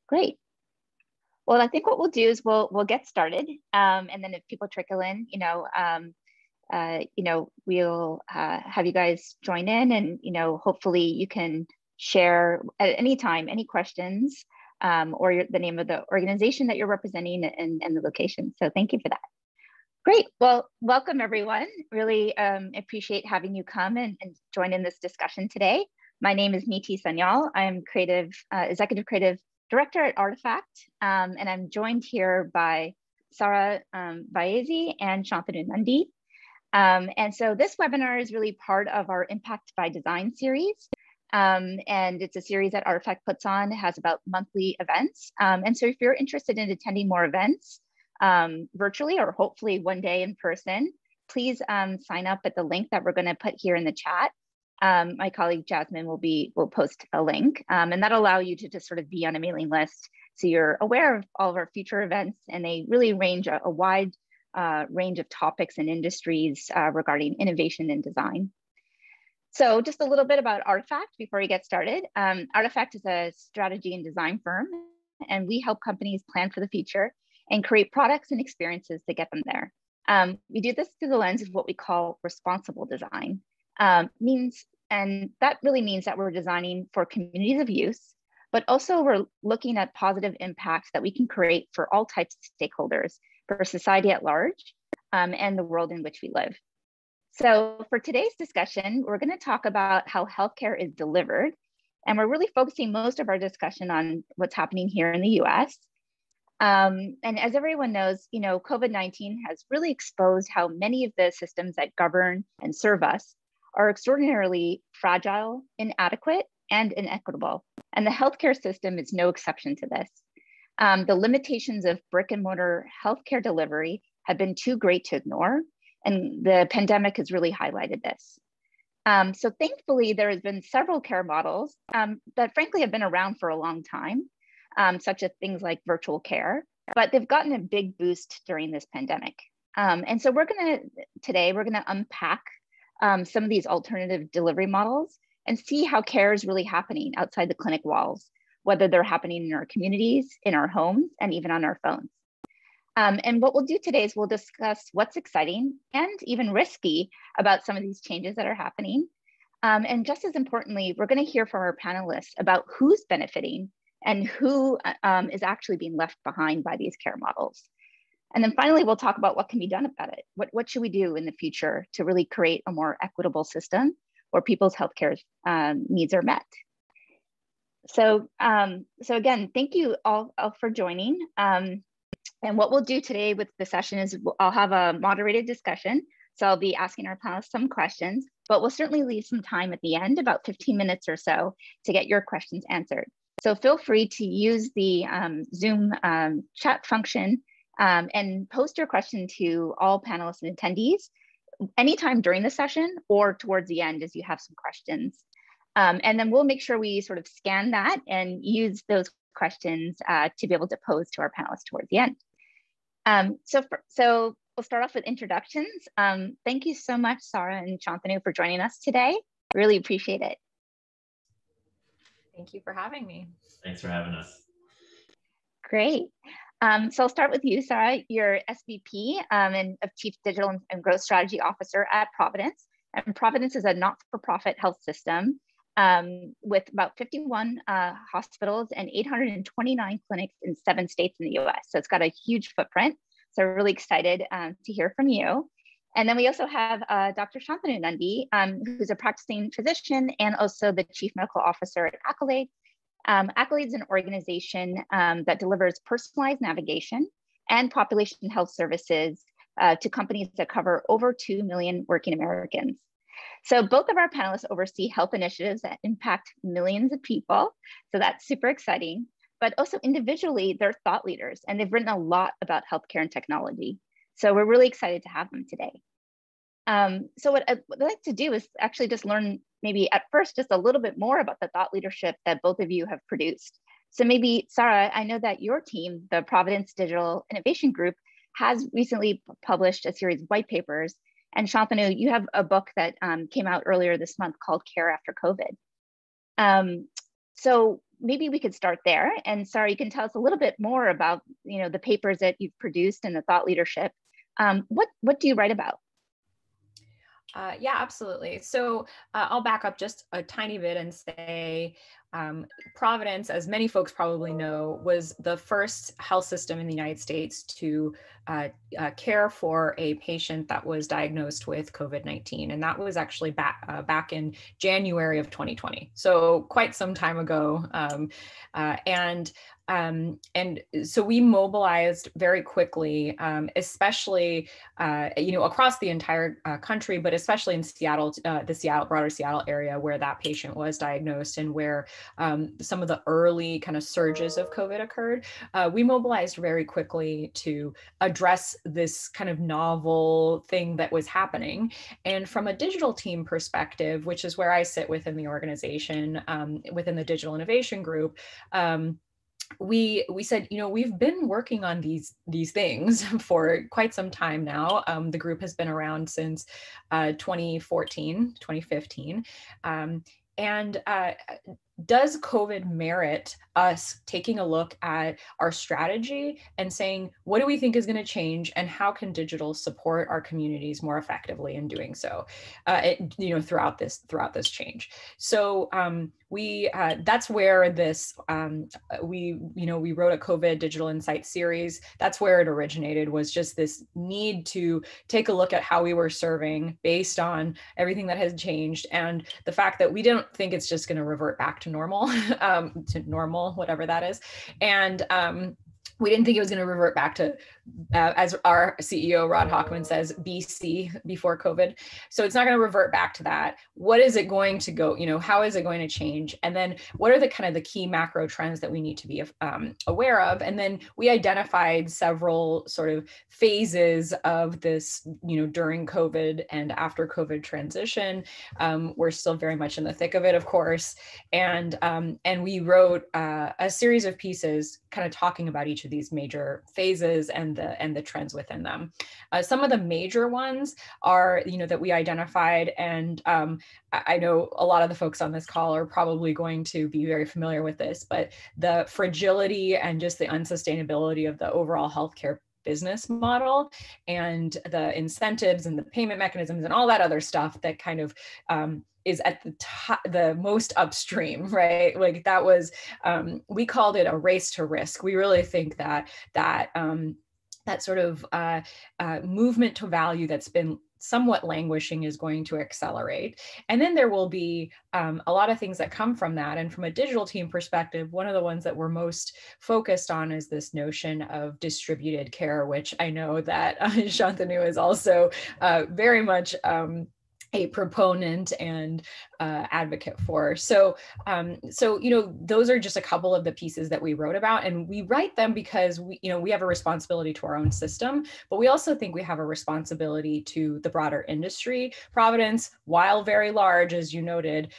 Great. Well, I think what we'll do is we'll get started, and then if people trickle in, we'll have you guys join in, and hopefully you can share at any time any questions or the name of the organization that you're representing and the location. So thank you for that. Great. Well, welcome everyone. Really appreciate having you come and join in this discussion today. My name is Niti Sanyal. I'm executive creative director at Artefact, and I'm joined here by Sara Vaezy and Shantanu Nundy. And so this webinar is really part of our Impact by Design series. And it's a series that Artefact puts on. It has about monthly events. And so if you're interested in attending more events virtually or hopefully one day in person, please sign up at the link that we're going to put here in the chat. My colleague Jasmine will post a link, and that'll allow you to just sort of be on a mailing list so you're aware of all of our future events, and they really range a wide range of topics and industries regarding innovation and design. So just a little bit about Artefact before we get started. Artefact is a strategy and design firm, and we help companies plan for the future and create products and experiences to get them there. We do this through the lens of what we call responsible design. And that really means that we're designing for communities of use, but also we're looking at positive impacts that we can create for all types of stakeholders, for society at large, and the world in which we live. So for today's discussion, we're going to talk about how healthcare is delivered, and we're really focusing most of our discussion on what's happening here in the US. And as everyone knows, COVID-19 has really exposed how many of the systems that govern and serve us are extraordinarily fragile, inadequate, and inequitable. And the healthcare system is no exception to this. The limitations of brick and mortar healthcare delivery have been too great to ignore, and the pandemic has really highlighted this. So thankfully, there has been several care models that frankly have been around for a long time, such as things like virtual care, but they've gotten a big boost during this pandemic. And so today we're gonna unpack some of these alternative delivery models and see how care is really happening outside the clinic walls, whether they're happening in our communities, in our homes, and even on our phones. And what we'll do today is we'll discuss what's exciting and even risky about some of these changes that are happening. And just as importantly, we're going to hear from our panelists about who's benefiting and who is actually being left behind by these care models. And then finally, we'll talk about what can be done about it. What should we do in the future to really create a more equitable system where people's healthcare needs are met? So again, thank you all for joining. And what we'll do today with the session is I'll have a moderated discussion. So I'll be asking our panelists some questions, but we'll certainly leave some time at the end, about 15 minutes or so, to get your questions answered. So feel free to use the Zoom chat function and post your question to all panelists and attendees anytime during the session or towards the end as you have some questions. And then we'll make sure we sort of scan that and use those questions to be able to pose to our panelists towards the end. So we'll start off with introductions. Thank you so much, Sara and Shantanu, for joining us today. Really appreciate it. Thank you for having me. Thanks for having us. Great. So I'll start with you, Sara. You're SVP and of Chief Digital and Growth Strategy Officer at Providence. And Providence is a not-for-profit health system with about 51 hospitals and 829 clinics in 7 states in the US. So it's got a huge footprint. So we're really excited to hear from you. And then we also have Dr. Shantanu Nundy, who's a practicing physician and also the Chief Medical Officer at Accolade. Accolade is an organization that delivers personalized navigation and population health services to companies that cover over 2 million working Americans. So both of our panelists oversee health initiatives that impact millions of people. So that's super exciting, but also individually, they're thought leaders and they've written a lot about healthcare and technology. So we're really excited to have them today. So what I'd like to do is actually just learn maybe at first just a little bit more about the thought leadership that both of you have produced. So maybe Sara, I know that your team, the Providence Digital Innovation Group, has recently published a series of white papers. And Shantanu, you have a book that came out earlier this month called Care After COVID. So maybe we could start there. And Sara, you can tell us a little bit more about, the papers that you've produced and the thought leadership. What do you write about? Yeah, absolutely. So I'll back up just a tiny bit and say Providence, as many folks probably know, was the first health system in the United States to care for a patient that was diagnosed with COVID-19. And that was actually back in January of 2020. So quite some time ago. And so we mobilized very quickly, especially, across the entire country, but especially in Seattle, the broader Seattle area where that patient was diagnosed and where some of the early kind of surges of COVID occurred. We mobilized very quickly to address this kind of novel thing that was happening. And from a digital team perspective, which is where I sit within the organization, within the digital innovation group, we said, we've been working on these things for quite some time now. The group has been around since 2015. And does COVID merit us taking a look at our strategy and saying, what do we think is going to change and how can digital support our communities more effectively in doing so, throughout this change? So that's where this, we wrote a COVID Digital Insight series. That's where it originated, was just this need to take a look at how we were serving based on everything that has changed and the fact that we don't think it's just going to revert back to normal, whatever that is. And we didn't think it was going to revert back to, as our CEO, Rod Hochman, says, BC, before COVID. So it's not going to revert back to that. What is it going to go, how is it going to change? And then what are the kind of the key macro trends that we need to be aware of? And then we identified several sort of phases of this, during COVID and after COVID transition. We're still very much in the thick of it, of course. And we wrote a series of pieces kind of talking about each of these major phases and the trends within them. Some of the major ones are, that we identified, and I know a lot of the folks on this call are probably going to be very familiar with this, but the fragility and just the unsustainability of the overall healthcare business model and the incentives and the payment mechanisms and all that other stuff that kind of is at the top, the most upstream, right? Like that was, we called it a race to risk. We really think that sort of movement to value that's been somewhat languishing is going to accelerate. And then there will be a lot of things that come from that. And from a digital team perspective, one of the ones that we're most focused on is this notion of distributed care, which I know that Shantanu is also very much a proponent and advocate for. So those are just a couple of the pieces that we wrote about, and we write them because we have a responsibility to our own system, but we also think we have a responsibility to the broader industry. Providence, while very large, as you noted,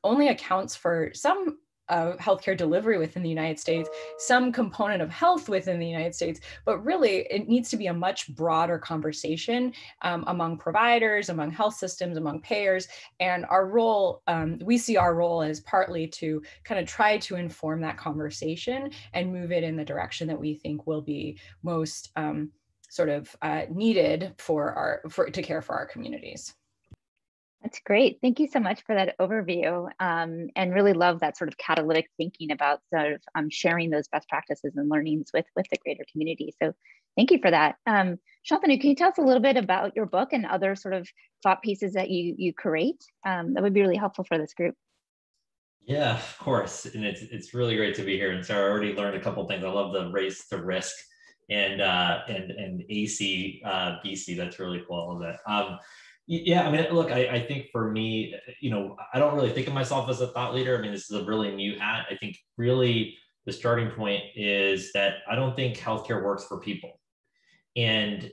only accounts for some healthcare delivery within the United States, some component of health within the United States, but really it needs to be a much broader conversation among providers, among health systems, among payers. And our role, we see our role as partly to kind of try to inform that conversation and move it in the direction that we think will be most needed to care for our communities. That's great. Thank you so much for that overview, and really love that sort of catalytic thinking about sort of sharing those best practices and learnings with the greater community. So thank you for that. Shantanu, can you tell us a little bit about your book and other sort of thought pieces that you create? That would be really helpful for this group. Yeah, of course. And it's really great to be here. And Sarah, I already learned a couple of things. I love the race to risk and AC BC. That's really cool. All of that. Yeah, I mean, look, I think for me, I don't really think of myself as a thought leader. I mean, this is a really new hat. I think really the starting point is that I don't think healthcare works for people. And,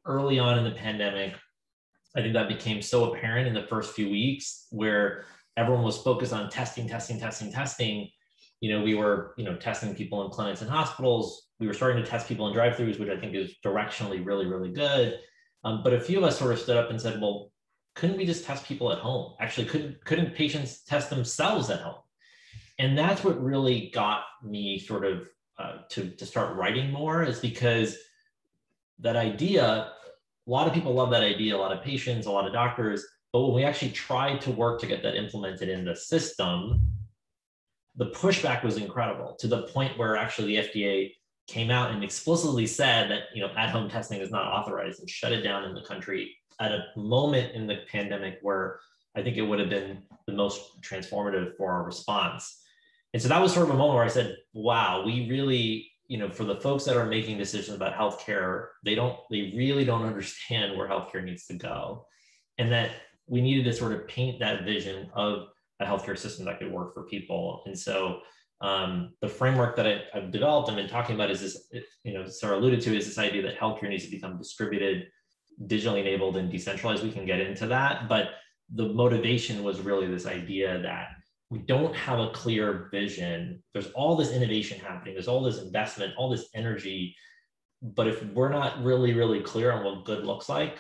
early on in the pandemic, I think that became so apparent in the first few weeks where everyone was focused on testing. We were, testing people in clinics and hospitals. We were starting to test people in drive-thrus, which I think is directionally really, really good. But a few of us sort of stood up and said, well, couldn't we just test people at home? Actually, couldn't patients test themselves at home? And that's what really got me sort of to start writing more, is because that idea, a lot of people love that idea, a lot of patients, a lot of doctors, but when we actually tried to work to get that implemented in the system, the pushback was incredible, to the point where actually the FDA came out and explicitly said that, you know, at-home testing is not authorized, and shut it down in the country at a moment in the pandemic where I think it would have been the most transformative for our response. And so that was sort of a moment where I said, wow, we really, you know, for the folks that are making decisions about healthcare, they really don't understand where healthcare needs to go. And that we needed to sort of paint that vision of a healthcare system that could work for people. And so the framework that I've developed and been talking about is this, you know, Sara alluded to, is this idea that healthcare needs to become distributed, digitally enabled, and decentralized. We can get into that, but the motivation was really this idea that we don't have a clear vision. There's all this innovation happening, there's all this investment, all this energy, but if we're not really, really clear on what good looks like,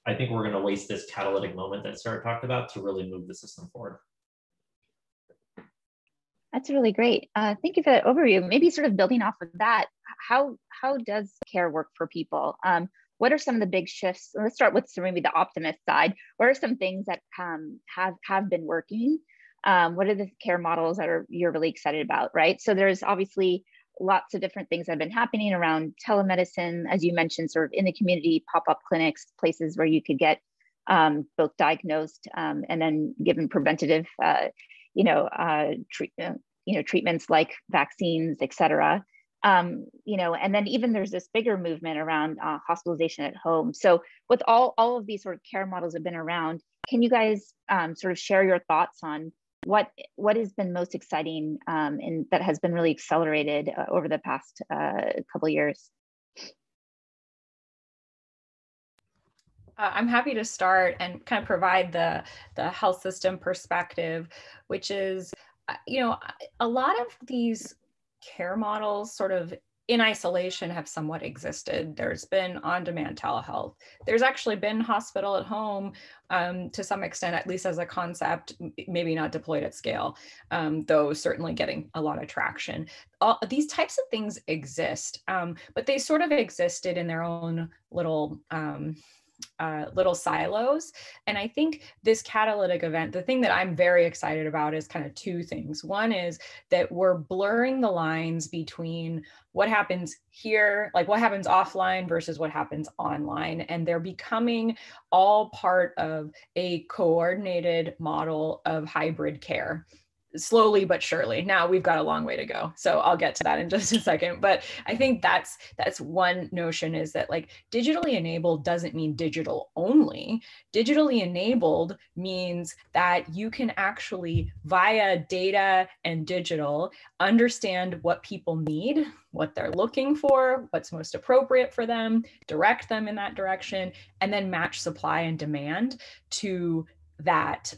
I think we're going to waste this catalytic moment that Sara talked about to really move the system forward. That's really great. Thank you for that overview. Maybe sort of building off of that, how does care work for people? What are some of the big shifts? Let's start with maybe the optimist side. What are some things that have been working? What are the care models that you're really excited about, right? So there's obviously lots of different things that have been happening around telemedicine, as you mentioned, sort of in the community, pop-up clinics, places where you could get both diagnosed and then given preventative, treatments like vaccines, et cetera. And then even there's this bigger movement around hospitalization at home. So with all of these sort of care models have been around, can you guys sort of share your thoughts on what has been most exciting and that has been really accelerated over the past couple of years? I'm happy to start and kind of provide the health system perspective, which is, a lot of these care models sort of in isolation have somewhat existed. There's been on-demand telehealth. There's actually been hospital at home to some extent, at least as a concept, maybe not deployed at scale, though certainly getting a lot of traction. These types of things exist, but they sort of existed in their own little silos. And I think this catalytic event, the thing that I'm very excited about is kind of two things. One is that we're blurring the lines between what happens here, like what happens offline versus what happens online. And they're becoming all part of a coordinated model of hybrid care. Slowly but surely. Now we've got a long way to go. So I'll get to that in just a second. But I think that's one notion, is that like digitally enabled doesn't mean digital only. Digitally enabled means that you can actually, via data and digital, understand what people need, what they're looking for, what's most appropriate for them, direct them in that direction, and then match supply and demand to that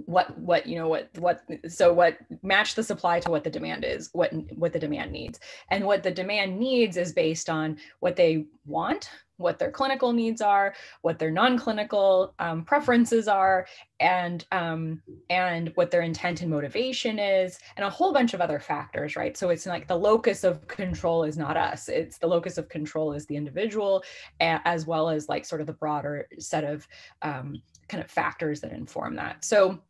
what match the supply to what the demand is, what the demand needs. And what the demand needs is based on what they want, what their clinical needs are, what their non-clinical preferences are, and what their intent and motivation is, and a whole bunch of other factors, right? So it's like the locus of control is not us. It's the locus of control is the individual, as well as like sort of the broader set of kind of factors that inform that. So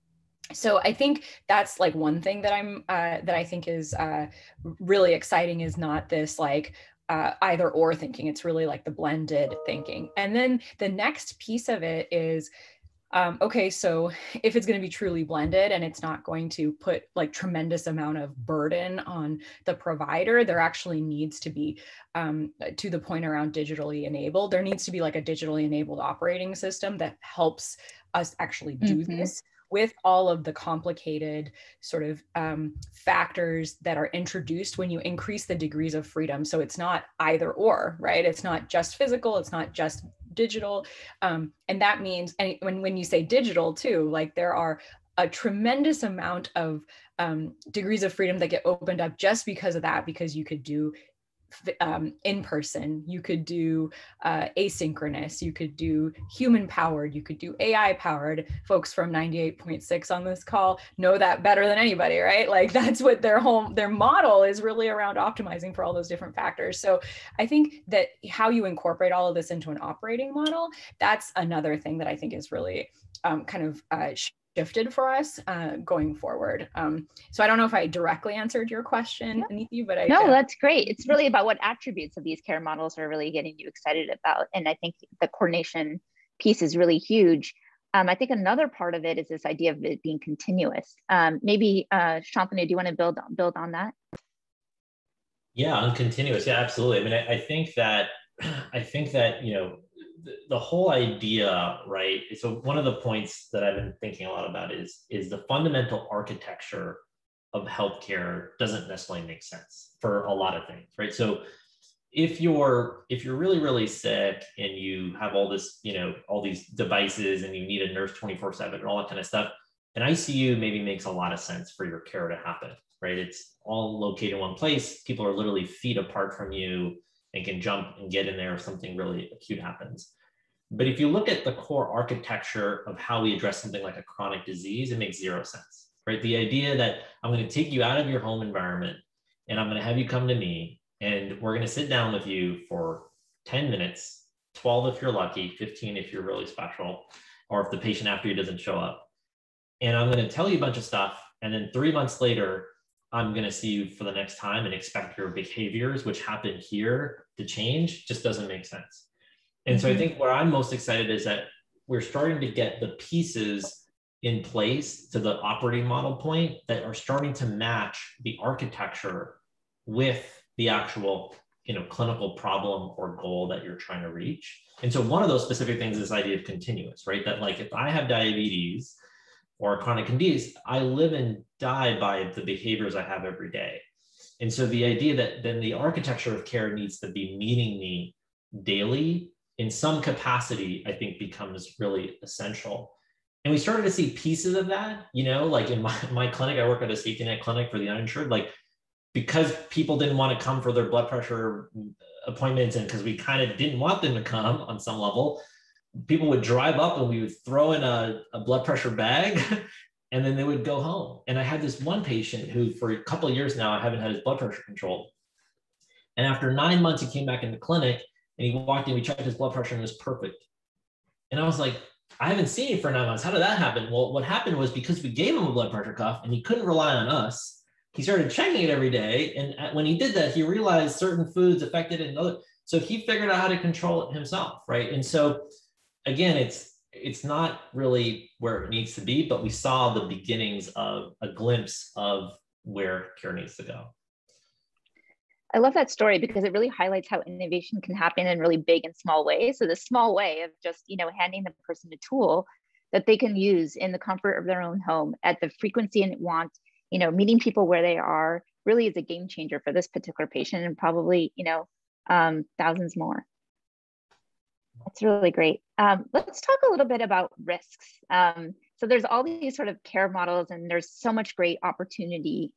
I think that's like one thing that that I think is really exciting, is not this like either or thinking. It's really like the blended thinking. And then the next piece of it is, okay, so if it's going to be truly blended and it's not going to put like tremendous amount of burden on the provider, there actually needs to be, to the point around digitally enabled, there needs to be like a digitally enabled operating system that helps us actually do this with all of the complicated sort of factors that are introduced when you increase the degrees of freedom. So it's not either or, right? It's not just physical, it's not just digital. And that means, and when you say digital too, like there are a tremendous amount of degrees of freedom that get opened up just because of that, because you could do in person, you could do asynchronous, you could do human powered, you could do AI powered. Folks from 98.6 on this call know that better than anybody, right? Like that's what their model is really around, optimizing for all those different factors. So I think that how you incorporate all of this into an operating model, that's another thing that I think is really shifted for us going forward. So I don't know if I directly answered your question, Neethi, but No, that's great. It's really about what attributes of these care models are really getting you excited about. And I think the coordination piece is really huge. I think another part of it is this idea of it being continuous. Maybe Shantanu, do you want to build on that? Yeah, on continuous. Yeah, absolutely. I mean, I think that the whole idea, right? So one of the points that I've been thinking a lot about is the fundamental architecture of healthcare doesn't necessarily make sense for a lot of things, right? So if you're really, really sick and you have all this, all these devices and you need a nurse 24/7 and all that kind of stuff, an ICU maybe makes a lot of sense for your care to happen, right? It's all located in one place. People are literally feet apart from you and can jump and get in there if something really acute happens. But if you look at the core architecture of how we address something like a chronic disease, it makes zero sense, right? The idea that I'm going to take you out of your home environment and I'm going to have you come to me and we're going to sit down with you for 10 minutes, 12 if you're lucky, 15 if you're really special, or if the patient after you doesn't show up. And I'm going to tell you a bunch of stuff. And then 3 months later, I'm going to see you for the next time and expect your behaviors, which happen here, to change, just doesn't make sense. And so I think where I'm most excited is that we're starting to get the pieces in place to the operating model point that are starting to match the architecture with the actual, clinical problem or goal that you're trying to reach. And so one of those specific things is this idea of continuous, right? That like, if I have diabetes or a chronic disease, I live and die by the behaviors I have every day. And so the idea that then the architecture of care needs to be meeting me daily in some capacity, I think becomes really essential. And we started to see pieces of that, like in my clinic, I work at a safety net clinic for the uninsured, like because people didn't want to come for their blood pressure appointments and because we kind of didn't want them to come on some level, people would drive up and we would throw in a blood pressure bag and then they would go home. And I had this one patient who for a couple of years now, I haven't had his blood pressure controlled. And after 9 months, he came back in the clinic and he walked in, we checked his blood pressure and it was perfect. And I was like, I haven't seen you for 9 months. How did that happen? Well, what happened was because we gave him a blood pressure cuff and he couldn't rely on us, he started checking it every day. And when he did that, he realized certain foods affected it and other. So he figured out how to control it himself, right? And so again, it's not really where it needs to be, but we saw the beginnings of a glimpse of where care needs to go. I love that story because it really highlights how innovation can happen in really big and small ways. So the small way of just, handing the person a tool that they can use in the comfort of their own home at the frequency and want, meeting people where they are really is a game changer for this particular patient and probably, thousands more. That's really great. Let's talk a little bit about risks. So there's all these sort of care models and there's so much great opportunity.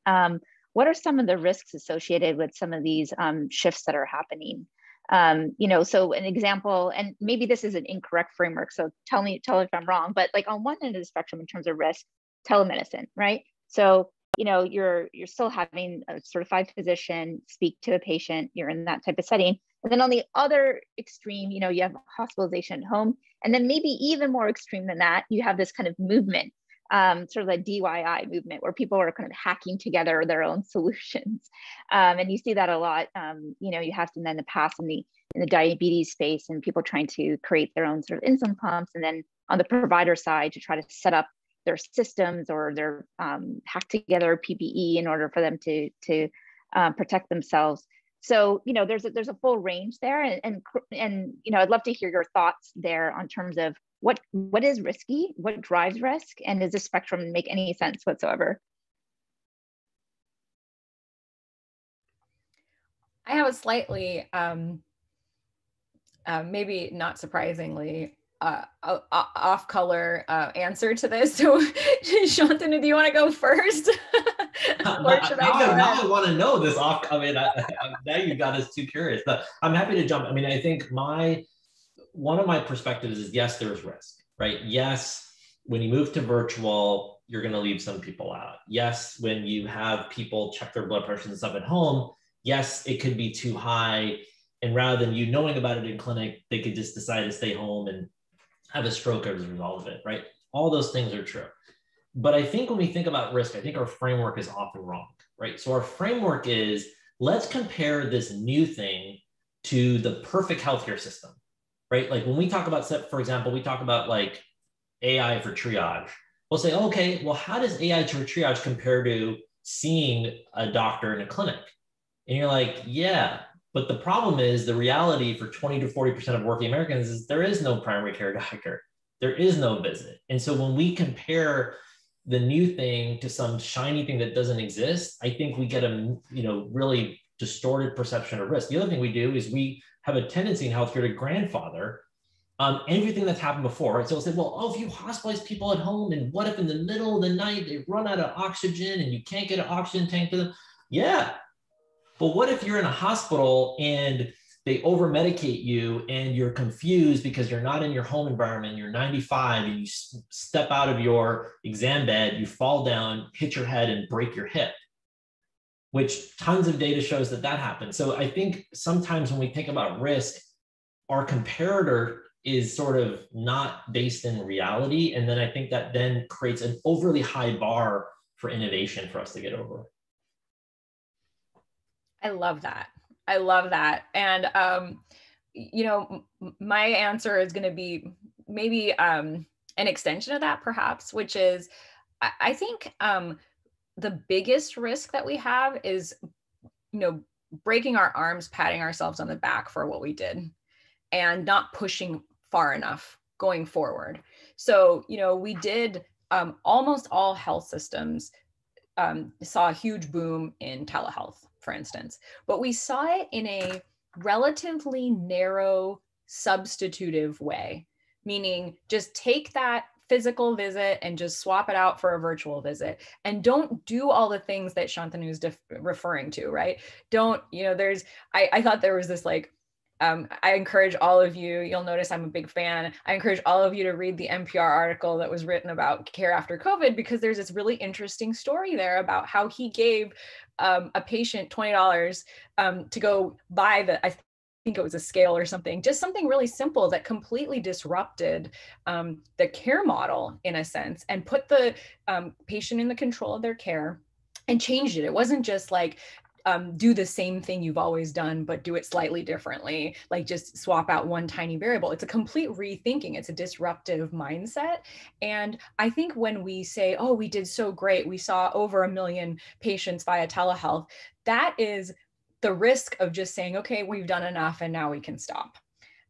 What are some of the risks associated with some of these shifts that are happening? So an example, and maybe this is an incorrect framework, so tell me if I'm wrong, but like on one end of the spectrum in terms of risk, telemedicine, right? So, you're still having a certified physician speak to a patient, you're in that type of setting. And then on the other extreme, you have hospitalization at home. And then maybe even more extreme than that, you have this kind of movement, sort of a DIY movement where people are kind of hacking together their own solutions. And you see that a lot. You have some in the past in the diabetes space and people trying to create their own sort of insulin pumps. And then on the provider side to try to set up their systems or their hack together PPE in order for them to protect themselves. So, there's a full range there, and I'd love to hear your thoughts there on terms of what is risky, what drives risk, and does this spectrum make any sense whatsoever? I have a slightly, maybe not surprisingly, off-color answer to this. So, Shantanu, do you want to go first? Or should I go now ahead? I want to know this off. I mean, now you got us too curious, but I'm happy to jump. I mean, I think one of my perspectives is, yes, there's risk, right? Yes, when you move to virtual, you're going to leave some people out. Yes, when you have people check their blood pressures and stuff at home, yes, it could be too high. And rather than you knowing about it in clinic, they could just decide to stay home and have a stroke as a result of it, right? All those things are true. But I think when we think about risk, I think our framework is often wrong, right? So our framework is, let's compare this new thing to the perfect healthcare system, right? Like when we talk about, for example, we talk about like AI for triage. We'll say, okay, well, how does AI for triage compare to seeing a doctor in a clinic? And you're like, yeah, but the problem is the reality for 20 to 40% of working Americans is there is no primary care doctor. There is no visit. And so when we compare the new thing to some shiny thing that doesn't exist, I think we get a really distorted perception of risk. The other thing we do is we have a tendency in healthcare to grandfather everything that's happened before, right? So we'll say, well, if you hospitalize people at home, and what if in the middle of the night they run out of oxygen and you can't get an oxygen tank to them? Yeah, but what if you're in a hospital and they over medicate you and you're confused because you're not in your home environment, you're 95 and you step out of your exam bed, you fall down, hit your head and break your hip, which tons of data shows that happens. So I think sometimes when we think about risk, our comparator is sort of not based in reality. And then I think that then creates an overly high bar for innovation for us to get over. I love that. I love that. And, my answer is going to be maybe an extension of that, perhaps, which is, I think the biggest risk that we have is, breaking our arms, patting ourselves on the back for what we did and not pushing far enough going forward. So, we did almost all health systems saw a huge boom in telehealth, for instance, but we saw it in a relatively narrow substitutive way, meaning just take that physical visit and just swap it out for a virtual visit, and don't do all the things that Shantanu is referring to, right? Don't, I thought there was this like, I encourage all of you, you'll notice I'm a big fan. I encourage all of you to read the NPR article that was written about care after COVID, because there's this really interesting story there about how he gave a patient $20 to go buy I think it was a scale or something, just something really simple that completely disrupted the care model in a sense, and put the patient in the control of their care and changed it. It wasn't just like, do the same thing you've always done, but do it slightly differently, like just swap out one tiny variable. It's a complete rethinking. It's a disruptive mindset. And I think when we say, oh, we did so great, we saw over 1 million patients via telehealth, that is the risk of just saying, okay, we've done enough and now we can stop.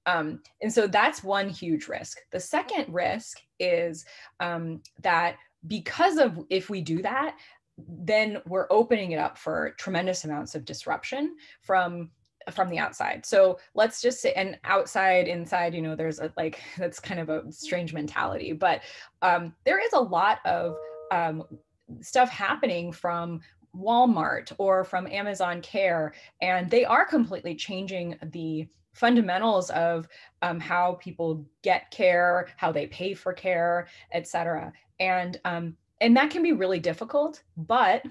And so that's one huge risk. The second risk is that because of, if we do that, then we're opening it up for tremendous amounts of disruption from the outside. So let's just say, and outside, inside, there's that's kind of a strange mentality, but there is a lot of stuff happening from Walmart or from Amazon Care, and they are completely changing the fundamentals of how people get care, how they pay for care, et cetera. And that can be really difficult, but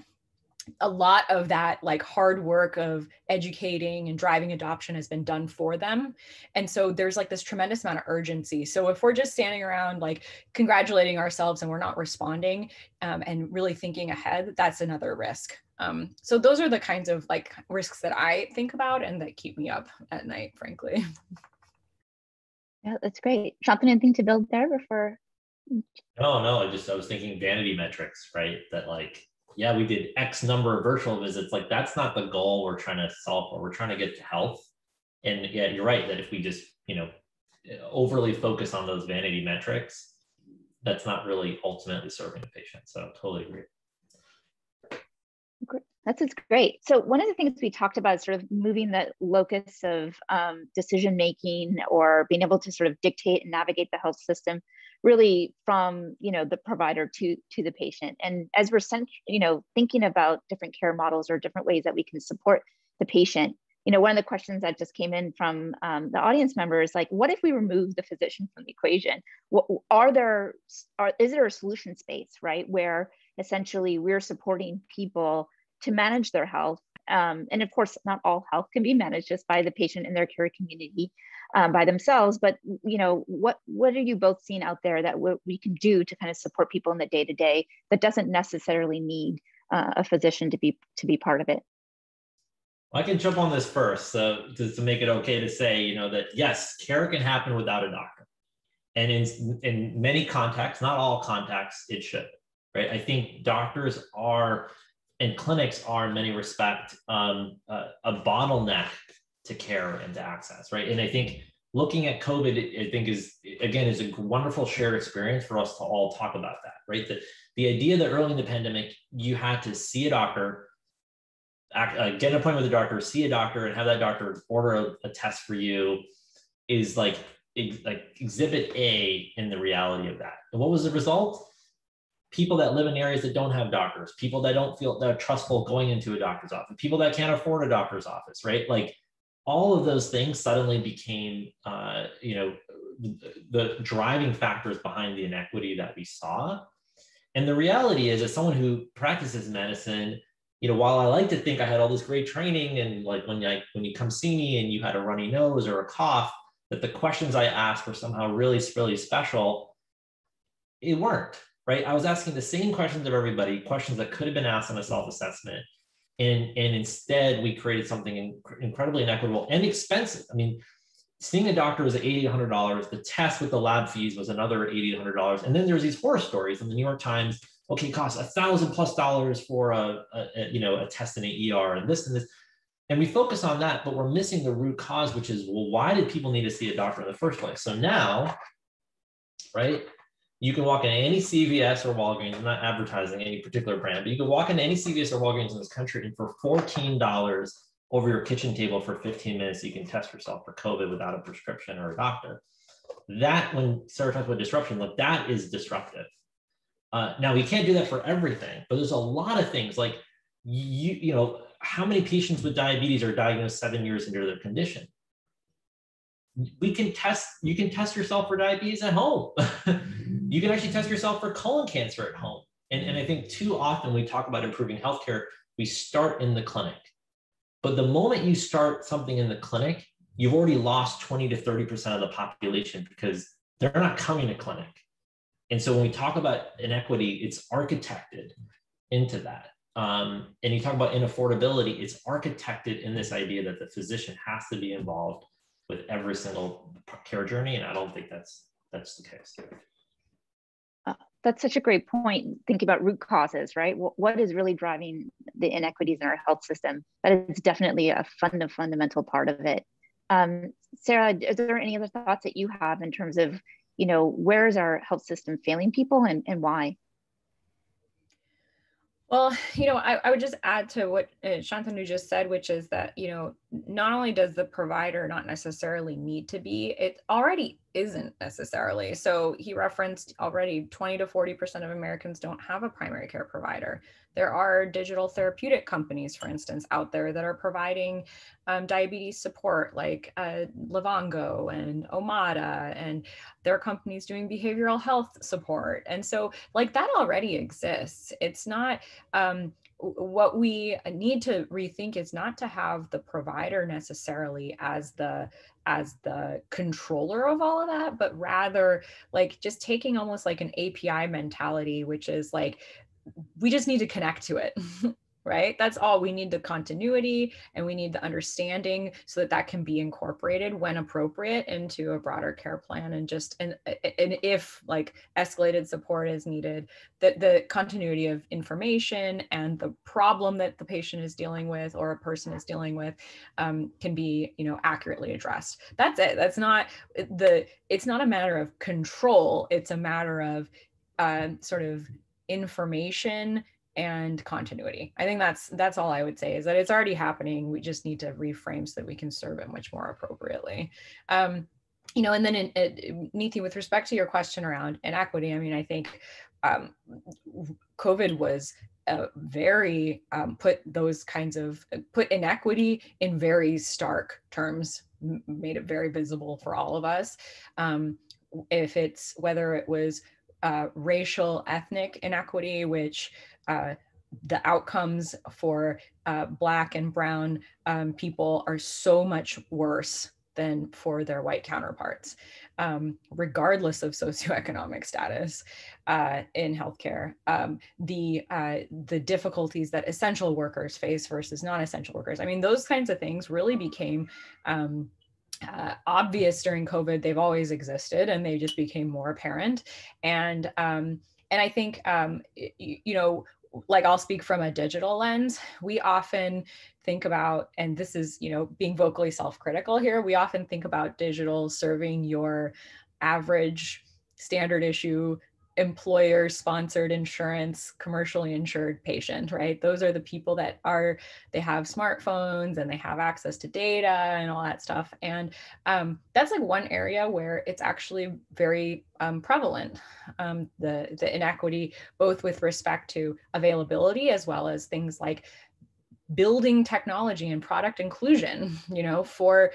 a lot of that like hard work of educating and driving adoption has been done for them. And so there's like this tremendous amount of urgency. So if we're just standing around like congratulating ourselves and we're not responding and really thinking ahead, that's another risk. So those are the kinds of like risks that I think about and that keep me up at night, frankly. Yeah, that's great. Shantanu, anything to build there before? No, I was thinking vanity metrics, right? That like, yeah, we did X number of virtual visits. Like that's not the goal we're trying to solve for. We're trying to get to health. And yeah, you're right that if we just, overly focus on those vanity metrics, that's not really ultimately serving the patient. So totally agree. That's great. So one of the things we talked about is sort of moving the locus of decision making or being able to sort of dictate and navigate the health system really from, the provider to the patient. And as we're thinking about different care models or different ways that we can support the patient, one of the questions that just came in from the audience members, like, what if we remove the physician from the equation? Is there a solution space, right, where essentially we're supporting people to manage their health? And of course, not all health can be managed just by the patient and their care community by themselves. But what are you both seeing out there that we can do to kind of support people in the day to day that doesn't necessarily need a physician to be part of it? I can jump on this first, so to make it okay to say, that yes, care can happen without a doctor, and in many contexts, not all contexts, it should, right? I think doctors are and clinics are in many respects a bottleneck to care and to access, right? And I think looking at COVID, I think is a wonderful shared experience for us to all talk about that, right? The idea that early in the pandemic, you had to see a doctor, get an appointment with a doctor, see a doctor, and have that doctor order a test for you is like exhibit A in the reality of that. And what was the result? People that live in areas that don't have doctors, people that don't feel that are trustful going into a doctor's office, people that can't afford a doctor's office, right? Like all of those things suddenly became, the driving factors behind the inequity that we saw. And the reality is, as someone who practices medicine, while I like to think I had all this great training, and like when you come see me and you had a runny nose or a cough, that the questions I asked were somehow really, really special, it weren't, right? I was asking the same questions of everybody, questions that could have been asked on a self-assessment. And instead, we created something incredibly inequitable and expensive. I mean, seeing a doctor was $80, $100. The test with the lab fees was another $80, $100. And then there's these horror stories in the New York Times. Okay, it costs $1,000+ for a test in an ER and this and this. And we focus on that, but we're missing the root cause, which is, well, why did people need to see a doctor in the first place? So now, right, you can walk in any CVS or Walgreens, I'm not advertising any particular brand, but you can walk into any CVS or Walgreens in this country, and for $14 over your kitchen table for 15 minutes, you can test yourself for COVID without a prescription or a doctor. That, when Sarah talks about disruption, look, that is disruptive. Now, we can't do that for everything, but there's a lot of things like, how many patients with diabetes are diagnosed 7 years into their condition? You can test yourself for diabetes at home. You can actually test yourself for colon cancer at home. And I think too often we talk about improving healthcare, we start in the clinic. But the moment you start something in the clinic, you've already lost 20 to 30% of the population because they're not coming to clinic. And so when we talk about inequity, it's architected into that. And you talk about inaffordability, it's architected in this idea that the physician has to be involved with every single care journey. And I don't think that's the case. That's such a great point. Thinking about root causes, right? What is really driving the inequities in our health system? That is definitely a fundamental part of it. Sarah, is there any other thoughts that you have in terms of, where is our health system failing people and why? Well, I would just add to what Shantanu just said, which is that, not only does the provider not necessarily need to be, it already isn't necessarily. So he referenced already 20 to 40% of Americans don't have a primary care provider. There are digital therapeutic companies, for instance, out there that are providing diabetes support, like Livongo and Omada, and there are companies doing behavioral health support. And so like that already exists. It's not, what we need to rethink is not to have the provider necessarily as the controller of all of that, but rather like just taking almost like an API mentality, which is like, we just need to connect to it. Right? That's all. We need the continuity and we need the understanding so that that can be incorporated when appropriate into a broader care plan. And if like escalated support is needed, that the continuity of information and the problem that the patient is dealing with or a person is dealing with can be, accurately addressed. That's it. That's not it's not a matter of control. It's a matter of sort of information and continuity. I think that's all I would say, is that it's already happening. We just need to reframe so that we can serve it much more appropriately. and then Neethi, with respect to your question around inequity, I mean, I think COVID was very put inequity in very stark terms, made it very visible for all of us. Whether it was racial, ethnic inequity, which the outcomes for Black and Brown people are so much worse than for their white counterparts, regardless of socioeconomic status in healthcare. The difficulties that essential workers face versus non-essential workers. I mean, those kinds of things really became obvious during COVID. They've always existed, and they just became more apparent. And I think, like, I'll speak from a digital lens. We often think about, and this is, being vocally self-critical here, we often think about digital serving your average standard issue employer sponsored insurance, commercially insured patient, right? Those are the people that they have smartphones and they have access to data and all that stuff. And that's like one area where it's actually very prevalent, the inequity, both with respect to availability as well as things like building technology and product inclusion, for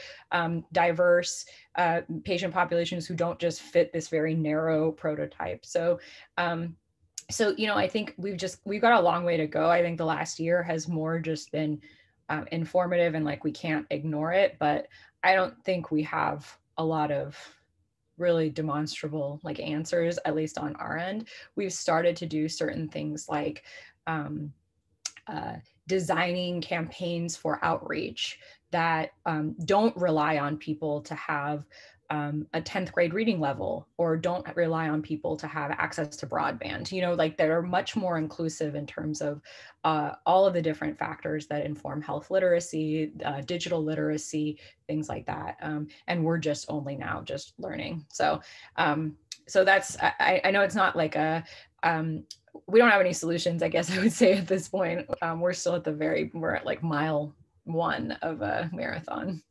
diverse patient populations who don't just fit this very narrow prototype. So, I think we've got a long way to go. I think the last year has more just been informative, and like, we can't ignore it, but I don't think we have a lot of really demonstrable like answers, at least on our end. We've started to do certain things like designing campaigns for outreach that don't rely on people to have a 10th grade reading level, or don't rely on people to have access to broadband, like, that are much more inclusive in terms of all of the different factors that inform health literacy, digital literacy, things like that. And we're just only now just learning. So that's, I know it's not like we don't have any solutions, I guess I would say at this point. We're still we're at like mile 1 of a marathon.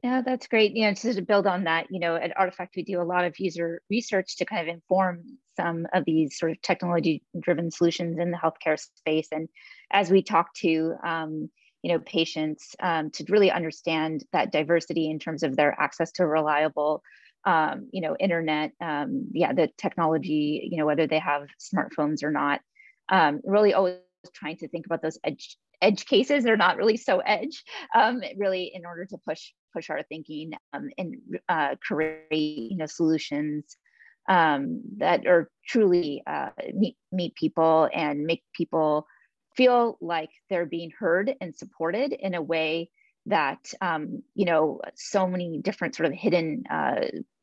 Yeah, that's great. To build on that, at Artefact, we do a lot of user research to kind of inform some of these sort of technology-driven solutions in the healthcare space. And as we talk to, patients to really understand that diversity in terms of their access to reliable, internet, the technology, whether they have smartphones or not, really always trying to think about those edge cases. They're not really so edge, really, in order to push our thinking and create solutions that are truly meet people and make people feel like they're being heard and supported in a way that so many different sort of hidden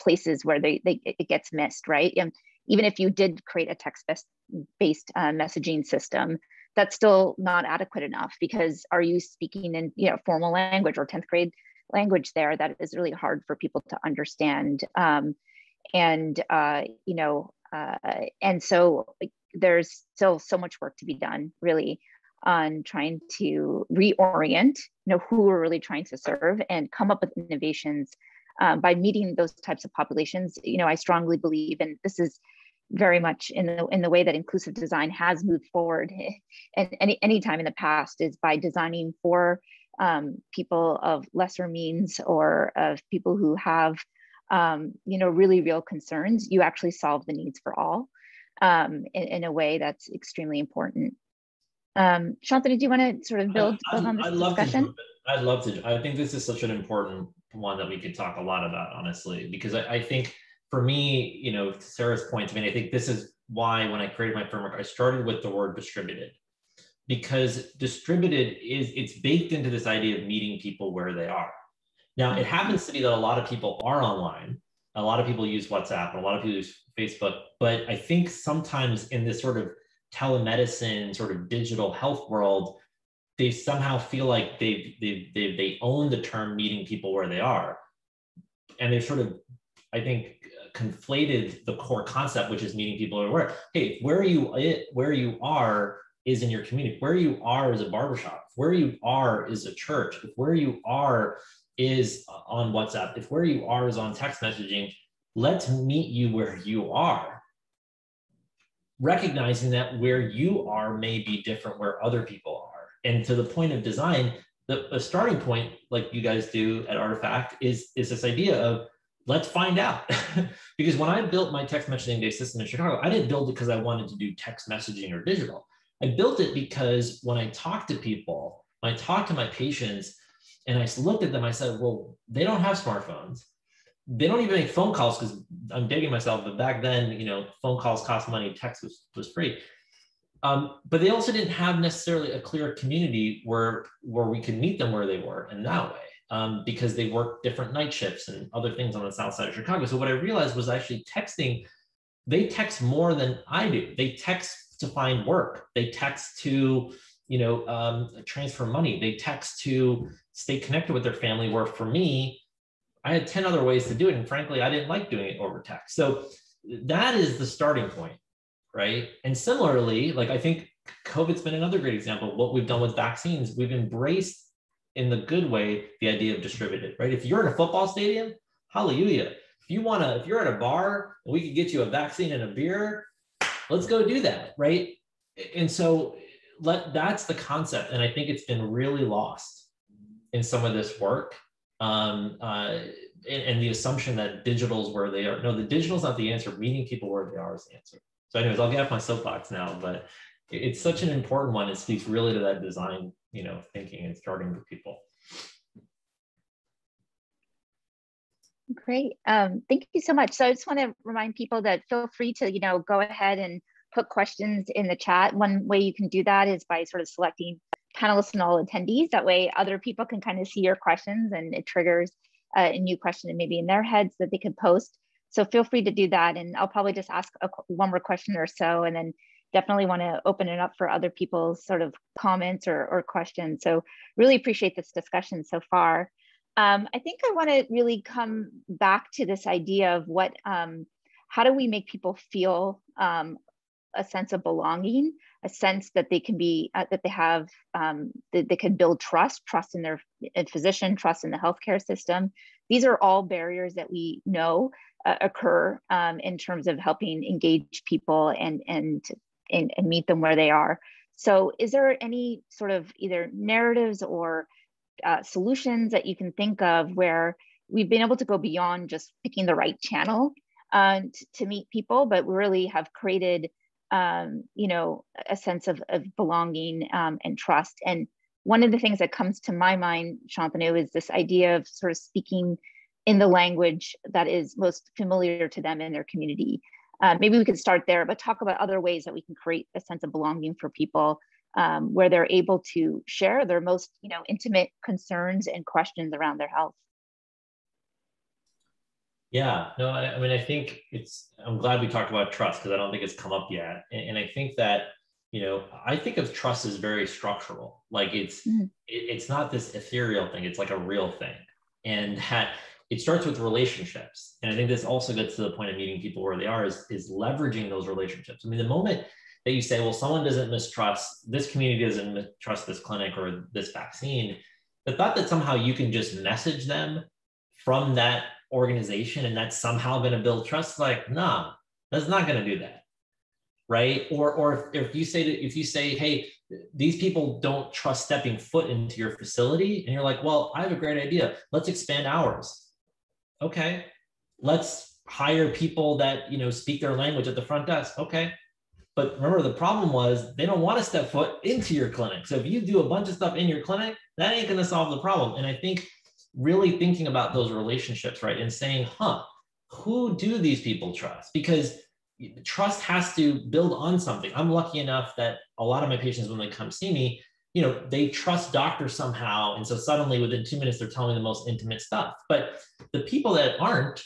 places where it gets missed, right? And even if you did create a text-based messaging system, that's still not adequate enough, because are you speaking in formal language or 10th grade language there that is really hard for people to understand? And so there's still so much work to be done, really, on trying to reorient, who we're really trying to serve, and come up with innovations by meeting those types of populations. I strongly believe, and this is very much in the way that inclusive design has moved forward, and any time in the past, is by designing for people of lesser means, or of people who have really real concerns. You actually solve the needs for all in a way that's extremely important. Shantanu, do you want to sort of build on this discussion? I'd love to. I think this is such an important one that we could talk a lot about, honestly, because I think, for me, to Sarah's point, I think this is why when I created my framework, I started with the word distributed, because distributed it's baked into this idea of meeting people where they are. Now, it happens to be that a lot of people are online, a lot of people use WhatsApp, and a lot of people use Facebook, but I think sometimes in this sort of telemedicine, sort of digital health world, they somehow feel like they own the term meeting people where they are. And they've sort of, I think, conflated the core concept, which is meeting people where. Hey, where you are is in your community. Where you are is a barbershop. Where you are is a church. Where you are is on WhatsApp, if where you are is on text messaging, let's meet you where you are, recognizing that where you are may be different where other people are. And to the point of design, the starting point, like you guys do at Artefact, is this idea of let's find out. Because when I built my text messaging based system in Chicago, I didn't build it because I wanted to do text messaging or digital. I built it because when I talk to people, when I talk to my patients, and I looked at them, I said, well, they don't have smartphones. They don't even make phone calls, because I'm dating myself, but back then, you know, phone calls cost money, text was free. But they also didn't have necessarily a clear community where we could meet them where they were in that way, because they work different night shifts and other things on the south side of Chicago. So what I realized was actually texting, they text more than I do. They text to find work. They text to, you know, transfer money. They text to stay connected with their family, where for me, I had 10 other ways to do it. And frankly, I didn't like doing it over text. So that is the starting point, right? And similarly, like I think COVID's been another great example of what we've done with vaccines. We've embraced, in the good way, the idea of distributed, right? If you're in a football stadium, hallelujah. If you're at a bar and we could get you a vaccine and a beer, let's go do that, right? And so that's the concept. And I think it's been really lost in some of this work. And the assumption that digital is where they are. No, the digital is not the answer. Meeting people where they are is the answer. So anyways, I'll get off my soapbox now, but it's such an important one. It speaks really to that design, you know, thinking and starting with people. Great. Thank you so much. So I just want to remind people that feel free to, you know, go ahead and put questions in the chat. One way you can do that is by sort of selecting panelists and all attendees. That way other people can kind of see your questions and it triggers a new question and maybe in their heads that they could post. So feel free to do that. And I'll probably just ask one more question or so, and then definitely want to open it up for other people's sort of comments or questions. So really appreciate this discussion so far. I think I want to really come back to this idea of what, how do we make people feel a sense of belonging, a sense that they can be, that they have, that they can build trust in their physician, trust in the healthcare system. These are all barriers that we know occur in terms of helping engage people and meet them where they are. So is there any sort of either narratives or solutions that you can think of where we've been able to go beyond just picking the right channel to meet people, but we really have created you know, a sense of belonging and trust? And one of the things that comes to my mind, Shantanu, is this idea of sort of speaking in the language that is most familiar to them in their community. Maybe we could start there, but talk about other ways that we can create a sense of belonging for people where they're able to share their most, you know, intimate concerns and questions around their health. Yeah, no, I mean, I think I'm glad we talked about trust, because I don't think it's come up yet. And I think that, you know, I think of trust as very structural. Like it's not this ethereal thing. It's like a real thing. And that it starts with relationships. And I think this also gets to the point of meeting people where they are is leveraging those relationships. I mean, the moment that you say, well, someone doesn't mistrust, this community doesn't mistrust this clinic or this vaccine, the thought that somehow you can just message them from that organization and that's somehow going to build trust, like, no, that's not going to do that, right? Or if you say, hey, these people don't trust stepping foot into your facility, and you're like, well, I have a great idea, let's expand hours. Okay, let's hire people that, you know, speak their language at the front desk. Okay, but remember, the problem was they don't want to step foot into your clinic. So if you do a bunch of stuff in your clinic, that ain't going to solve the problem. And I think really thinking about those relationships, right? And saying, who do these people trust? Because trust has to build on something. I'm lucky enough that a lot of my patients, when they come see me, you know, they trust doctors somehow. And so suddenly within 2 minutes, they're telling me the most intimate stuff. But the people that aren't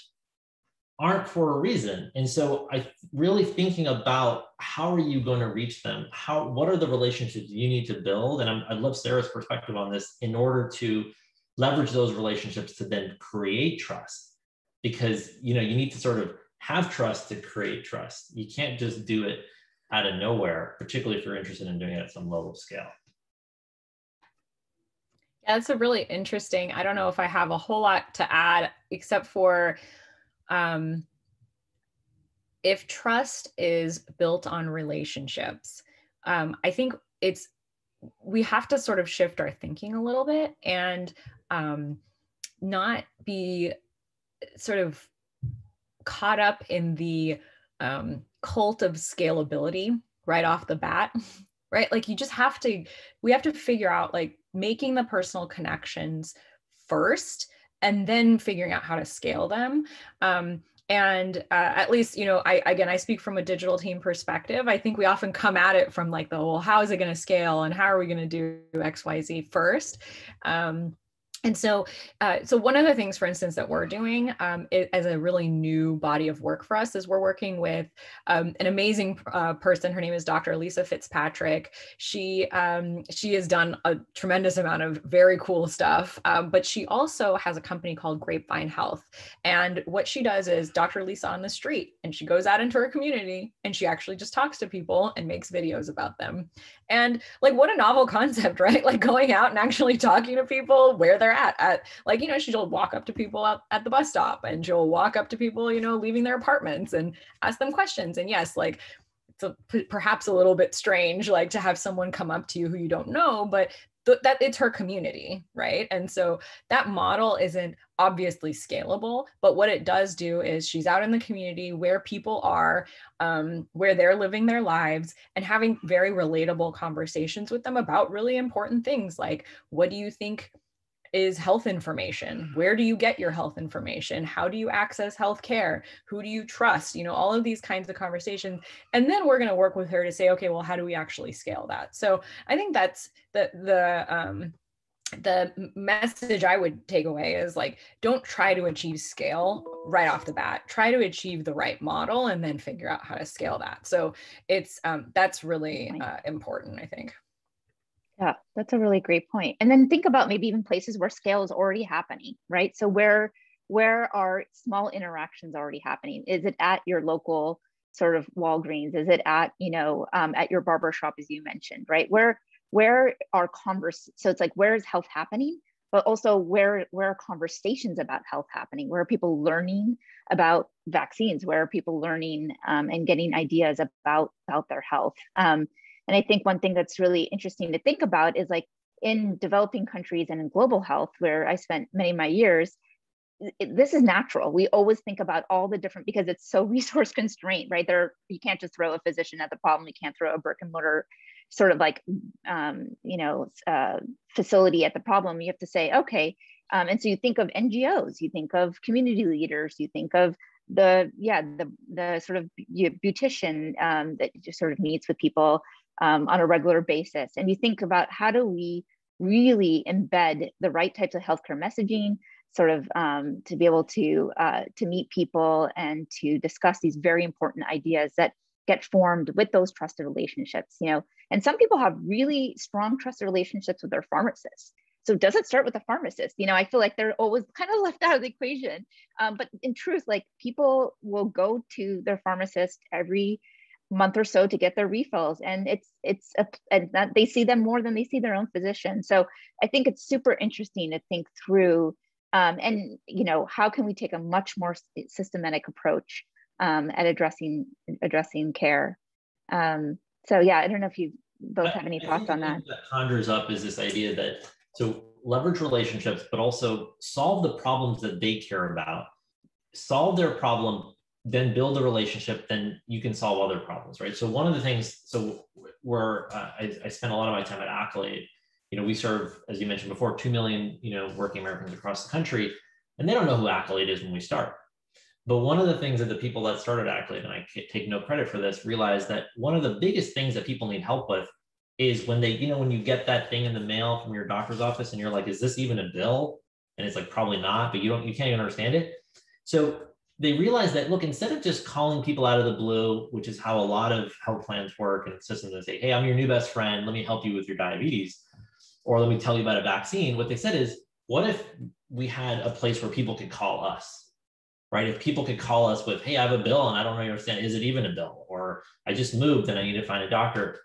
for a reason. And so I really thinking about how are you going to reach them? What are the relationships you need to build? And I love Sarah's perspective on this, in order to leverage those relationships to then create trust. Because, you know, you need to sort of have trust to create trust. You can't just do it out of nowhere, particularly if you're interested in doing it at some level of scale. Yeah, that's a really interesting. I don't know if I have a whole lot to add, except for if trust is built on relationships, I think we have to sort of shift our thinking a little bit and not be sort of caught up in the cult of scalability right off the bat, right? Like we have to figure out like making the personal connections first and then figuring out how to scale them. At least, I speak from a digital team perspective. I think we often come at it from like well, how is it going to scale and how are we going to do XYZ first? And so one of the things, for instance, that we're doing as a really new body of work for us is we're working with an amazing person. Her name is Dr. Lisa Fitzpatrick. She has done a tremendous amount of very cool stuff, but she also has a company called Grapevine Health. And what she does is Dr. Lisa on the street, and she goes out into her community and she actually just talks to people and makes videos about them. And like, what a novel concept, right? Like going out and actually talking to people where they're at like, she'll walk up to people at the bus stop, and she'll walk up to people, leaving their apartments and ask them questions. And yes, like it's perhaps a little bit strange, like to have someone come up to you who you don't know, but that it's her community, right? And so that model isn't obviously scalable, but what it does do is she's out in the community where people are, where they're living their lives, and having very relatable conversations with them about really important things like, what do you think is health information? Where do you get your health information? How do you access healthcare? Who do you trust? All of these kinds of conversations. And then we're going to work with her to say, okay, well, how do we actually scale that? So I think that's the message I would take away is like, don't try to achieve scale right off the bat. Try to achieve the right model and then figure out how to scale that. So it's that's really important, I think. Yeah, that's a really great point. And then think about maybe even places where scale is already happening, right? So where are small interactions already happening? Is it at your local sort of Walgreens? Is it at, at your barber shop, as you mentioned, right? Where are so it's like, where is health happening? But also where are conversations about health happening? Where are people learning about vaccines? Where are people learning and getting ideas about their health? And I think one thing that's really interesting to think about is like in developing countries and in global health, where I spent many of my years, this is natural. We always think about all the different, because it's so resource constrained, right? You can't just throw a physician at the problem. You can't throw a brick and mortar sort of like, facility at the problem. You have to say, okay. And so you think of NGOs, you think of community leaders, you think of the sort of beautician that just sort of meets with people on a regular basis. And you think about, how do we really embed the right types of healthcare messaging, sort of to be able to meet people and to discuss these very important ideas that get formed with those trusted relationships, and some people have really strong trusted relationships with their pharmacists. So does it start with the pharmacist? I feel like they're always kind of left out of the equation. But in truth, like, people will go to their pharmacist every month or so to get their refills, and and that they see them more than they see their own physician. So I think it's super interesting to think through, and how can we take a much more systematic approach at addressing care. So yeah, I don't know if you both have any thoughts on that. That conjures up is this idea that, so leverage relationships, but also solve the problems that they care about, solve their problem, then build a relationship, then you can solve other problems, right? So one of the things, I spent a lot of my time at Accolade. We serve, as you mentioned before, 2 million, working Americans across the country, and they don't know who Accolade is when we start. But one of the things that the people that started Accolade, and I take no credit for this, realized that one of the biggest things that people need help with is when they, when you get that thing in the mail from your doctor's office and you're like, is this even a bill? And it's like, probably not, but you can't even understand it. So they realized that, look, instead of just calling people out of the blue, which is how a lot of health plans work and systems, that say, hey, I'm your new best friend, let me help you with your diabetes, or let me tell you about a vaccine. What they said is, what if we had a place where people could call us? Right? If people could call us with, hey, I have a bill and I don't understand, is it even a bill? Or I just moved and I need to find a doctor.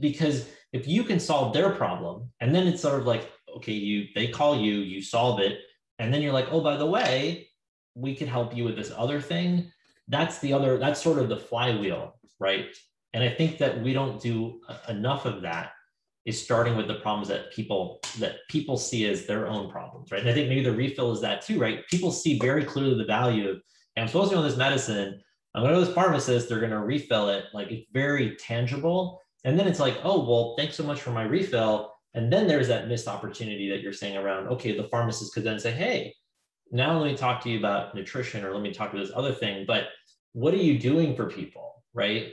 Because if you can solve their problem, and then it's sort of like, okay, they call you, you solve it, and then you're like, oh, by the way, we could help you with this other thing. That's sort of the flywheel, right? And I think that we don't do enough of that, is starting with the problems that people see as their own problems, right? And I think maybe the refill is that too, right? People see very clearly the value of, hey, I'm supposed to know this medicine, I'm going to this pharmacist, they're going to refill it. Like, it's very tangible. And then it's like, oh, well, thanks so much for my refill. And then there's that missed opportunity that you're saying around, okay, the pharmacist could then say, hey, now let me talk to you about nutrition, or let me talk to this other thing, but what are you doing for people, right?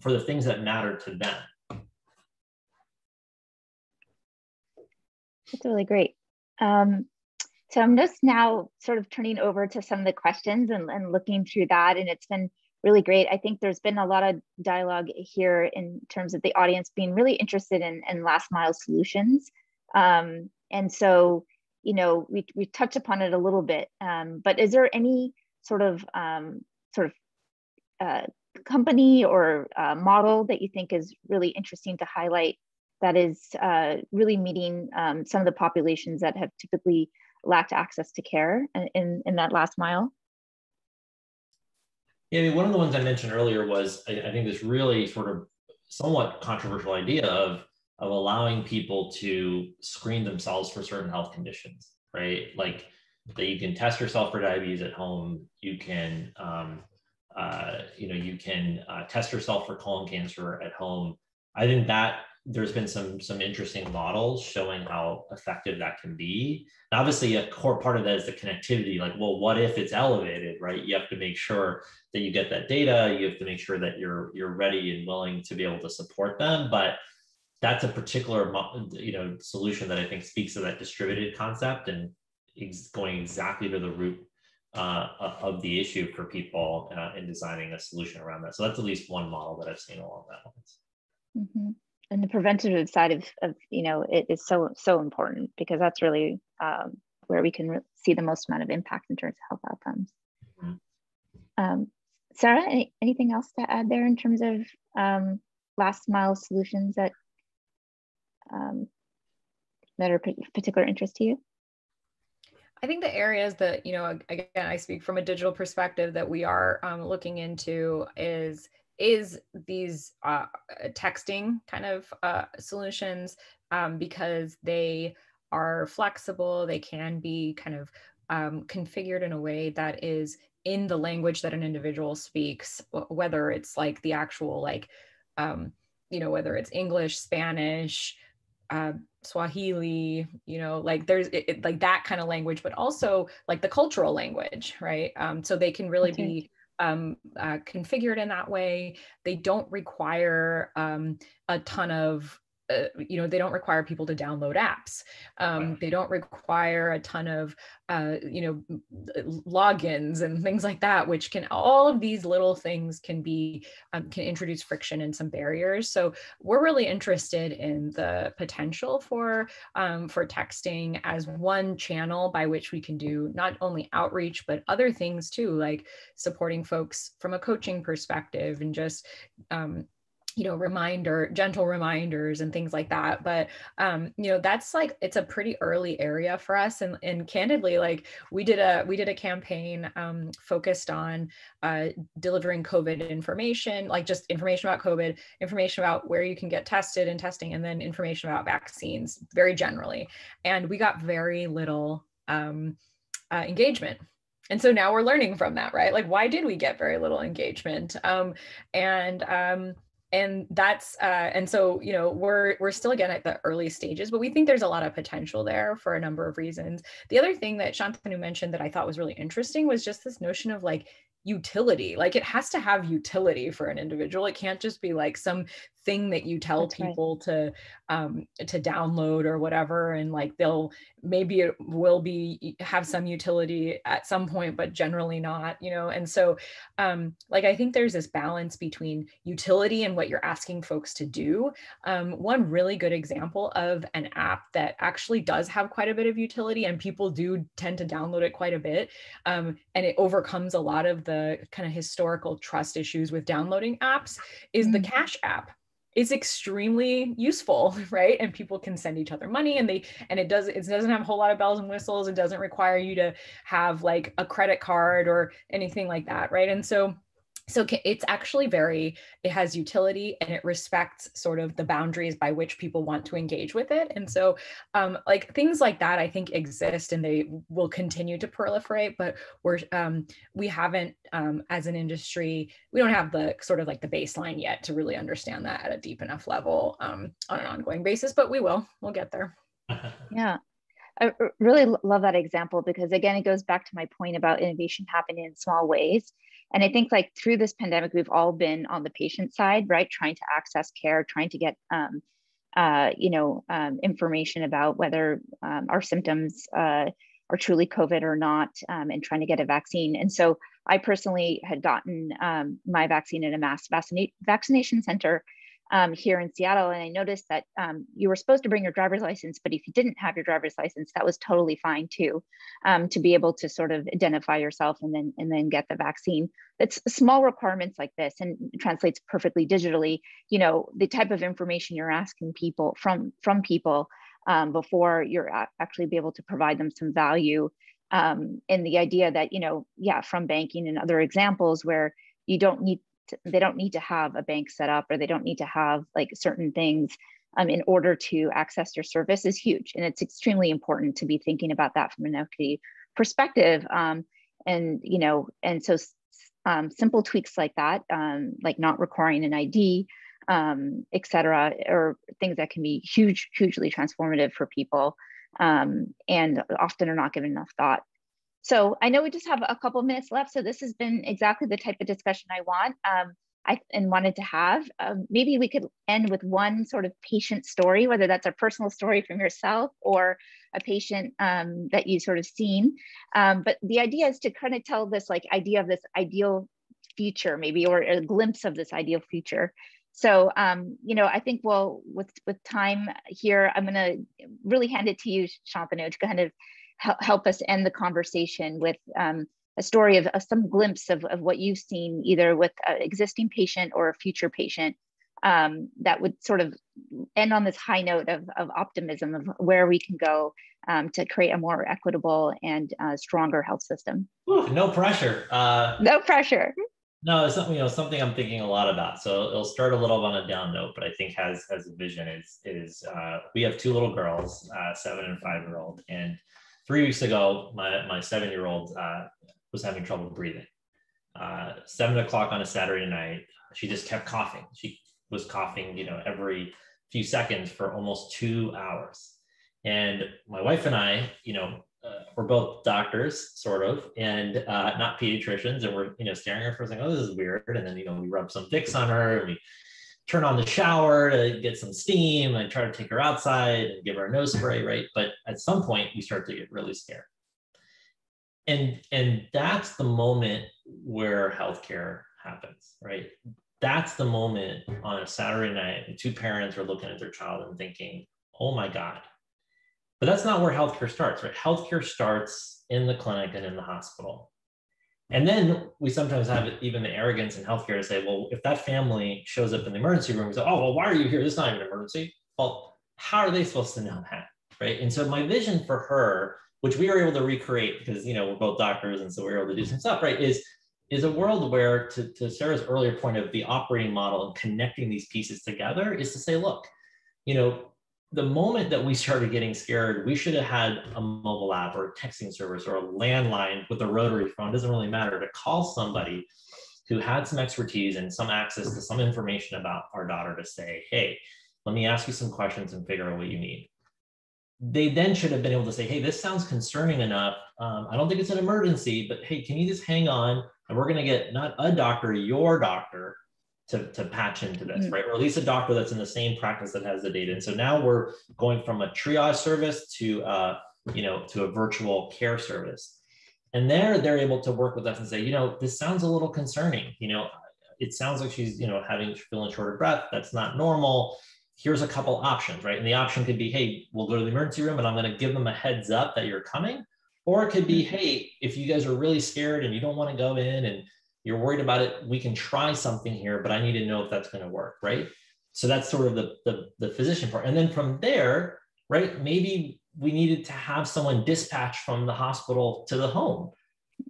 For the things that matter to them. That's really great. So I'm just now sort of turning over to some of the questions and looking through that, and it's been really great. I think there's been a lot of dialogue here in terms of the audience being really interested in last mile solutions. And so, you know, we touched upon it a little bit, but is there any sort of company or model that you think is really interesting to highlight, that is really meeting some of the populations that have typically lacked access to care in that last mile? Yeah, I mean, one of the ones I mentioned earlier was, I think, this really sort of somewhat controversial idea of allowing people to screen themselves for certain health conditions, right? Like, that you can test yourself for diabetes at home. You can, you can test yourself for colon cancer at home. I think that there's been some interesting models showing how effective that can be. And obviously, a core part of that is the connectivity. Like, well, what if it's elevated, right? You have to make sure that you get that data. You have to make sure that you're ready and willing to be able to support them. But that's a particular, solution that I think speaks to that distributed concept and going exactly to the root of the issue for people in designing a solution around that. So that's at least one model that I've seen along that lines. Mm-hmm. And the preventative side of it is so important, because that's really where we can see the most amount of impact in terms of health outcomes. Mm-hmm. Sara, anything else to add there in terms of last mile solutions that are of particular interest to you? I think the areas that, again, I speak from a digital perspective, that we are looking into is these texting kind of solutions, because they are flexible. They can be kind of configured in a way that is in the language that an individual speaks, whether it's like the actual, like, whether it's English, Spanish, Swahili, like there's like that kind of language, but also like the cultural language, right? So they can really be configured in that way. They don't require a ton of they don't require people to download apps. They don't require a ton of logins and things like that, which all of these little things can introduce friction and some barriers. So we're really interested in the potential for texting as one channel by which we can do not only outreach, but other things too, like supporting folks from a coaching perspective, and just gentle reminders and things like that. But that's like, it's a pretty early area for us, and candidly, like we did a campaign focused on delivering COVID information, like just information about COVID, information about where you can get tested and testing, and then information about vaccines very generally, and we got very little engagement. And so now we're learning from that, right? Like, why did we get very little engagement? And that's, and so, we're still, again, at the early stages, but we think there's a lot of potential there for a number of reasons. The other thing that Shantanu mentioned that I thought was really interesting was just this notion of like utility. Like, it has to have utility for an individual. It can't just be like some thing that you tell That's people right. to download or whatever, and like maybe it will have some utility at some point, but generally not, and so like I think there's this balance between utility and what you're asking folks to do. One really good example of an app that actually does have quite a bit of utility, and people do tend to download it quite a bit, and it overcomes a lot of the kind of historical trust issues with downloading apps, is the Cash app. it's extremely useful, right? And people can send each other money, and it doesn't have a whole lot of bells and whistles. It doesn't require you to have like a credit card or anything like that, right? And so it's actually it has utility, and it respects sort of the boundaries by which people want to engage with it. And so like things like that, I think exist, and they will continue to proliferate, but we haven't, as an industry, we don't have the sort of like the baseline yet to really understand that at a deep enough level on an ongoing basis, but we'll get there. Yeah. I really love that example, because again, it goes back to my point about innovation happening in small ways. And I think like through this pandemic, we've all been on the patient side, right? Trying to access care, trying to get, information about whether our symptoms are truly COVID or not, and trying to get a vaccine. And so I personally had gotten my vaccine in a mass vaccination center here in Seattle. And I noticed that you were supposed to bring your driver's license, but if you didn't have your driver's license, that was totally fine too, to be able to sort of identify yourself and then get the vaccine. It's small requirements like this, and it translates perfectly digitally, the type of information you're asking people from people before you're actually be able to provide them some value. And the idea that, from banking and other examples where they don't need to have a bank set up, or they don't need to have like certain things in order to access your service is huge. And it's extremely important to be thinking about that from an equity perspective. Simple tweaks like that, like not requiring an ID, et cetera, or things that can be hugely transformative for people, and often are not given enough thought. So I know we just have a couple of minutes left. So this has been exactly the type of discussion I want and wanted to have. Maybe we could end with one sort of patient story, whether that's a personal story from yourself or a patient that you've sort of seen. But the idea is to kind of tell this idea of this ideal future, maybe, or a glimpse of this ideal future. So, I think, with time here, I'm going to really hand it to you, Shantanu, to kind of help us end the conversation with a story of some glimpse of what you've seen, either with an existing patient or a future patient, that would sort of end on this high note of optimism of where we can go to create a more equitable and stronger health system. Ooh, no pressure. No pressure. No, it's something I'm thinking a lot about. So it'll start a little on a down note, but I think has a vision is we have two little girls, 7 and 5-year-old, and 3 weeks ago, my 7-year-old was having trouble breathing. 7 o'clock on a Saturday night, she just kept coughing. She was coughing, every few seconds for almost 2 hours. And my wife and I, we're both doctors, sort of, and not pediatricians. And we're, staring at her for a second, oh, this is weird. And then, we rub some Vicks on her, and we turn on the shower to get some steam and try to take her outside and give her a nose spray, right? But at some point, we start to get really scared. And that's the moment where healthcare happens, right? That's the moment on a Saturday night when two parents are looking at their child and thinking, oh my God. But that's not where healthcare starts, right? Healthcare starts in the clinic and in the hospital. And then we sometimes have even the arrogance in healthcare to say, well, if that family shows up in the emergency room, we say, oh, well, why are you here? This is not even an emergency. Well, how are they supposed to know that, right? And so my vision for her, which we were able to recreate because, we're both doctors, and so we were able to do some stuff, right, is a world where, to Sarah's earlier point of the operating model and connecting these pieces together, is to say, look, the moment that we started getting scared, we should have had a mobile app or a texting service or a landline with a rotary phone, doesn't really matter, to call somebody who had some expertise and some access to some information about our daughter to say, hey, let me ask you some questions and figure out what you need. They then should have been able to say, hey, this sounds concerning enough. I don't think it's an emergency, but hey, can you just hang on? And we're going to get not a doctor, your doctor, to patch into this, right? Or at least a doctor that's in the same practice that has the data. And so now we're going from a triage service to a virtual care service. And they're able to work with us and say, this sounds a little concerning. It sounds like she's, feeling short of breath. That's not normal. Here's a couple options, right? And the option could be, hey, we'll go to the emergency room and I'm going to give them a heads up that you're coming. Or it could be, hey, if you guys are really scared and you don't want to go in and you're worried about it, we can try something here, but I need to know if that's going to work, right? So that's sort of the physician part. And then from there, right, maybe we needed to have someone dispatched from the hospital to the home,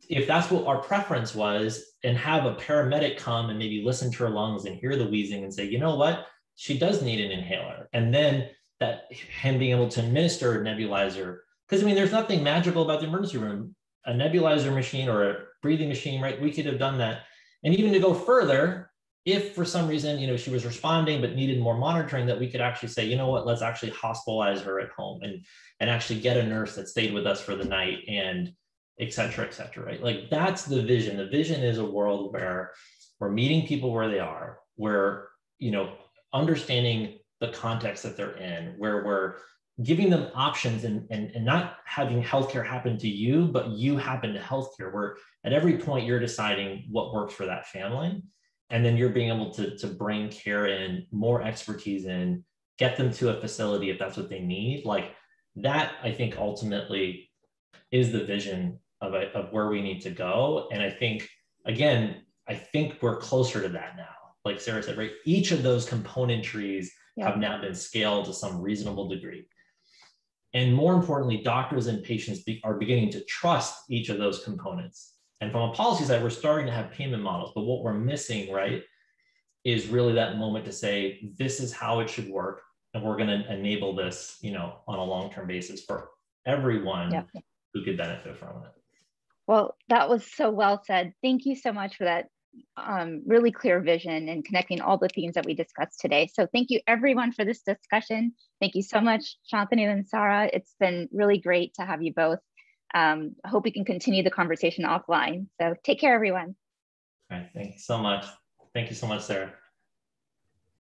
if that's what our preference was, and have a paramedic come and maybe listen to her lungs and hear the wheezing and say, you know what, she does need an inhaler. And then that him being able to administer a nebulizer, because I mean, there's nothing magical about the emergency room, a nebulizer machine or a breathing machine, right? We could have done that. And even to go further, if for some reason, you know, she was responding but needed more monitoring, that we could actually say, you know what, let's actually hospitalize her at home and actually get a nurse that stayed with us for the night, and et cetera, right? Like that's the vision. The vision is a world where we're meeting people where they are, where, you know, understanding the context that they're in, where we're giving them options and not having healthcare happen to you, but you happen to healthcare, where at every point you're deciding what works for that family. And then you're being able to bring care in, more expertise in, get them to a facility if that's what they need. Like that, I think ultimately is the vision of where we need to go. And I think, again, I think we're closer to that now. Like Sara said, right? Each of those componentries have now been scaled to some reasonable degree. And more importantly, doctors and patients are beginning to trust each of those components. And from a policy side, we're starting to have payment models, but what we're missing, right, is really that moment to say, this is how it should work. And we're going to enable this, you know, on a long-term basis for everyone who could benefit from it. Well, that was so well said. Thank you so much for that really clear vision and connecting all the themes that we discussed today. So thank you everyone for this discussion. Thank you so much, Shantanu and Sara. It's been really great to have you both. I hope we can continue the conversation offline. So take care, everyone. All right, thank you so much. Thank you so much, Sara.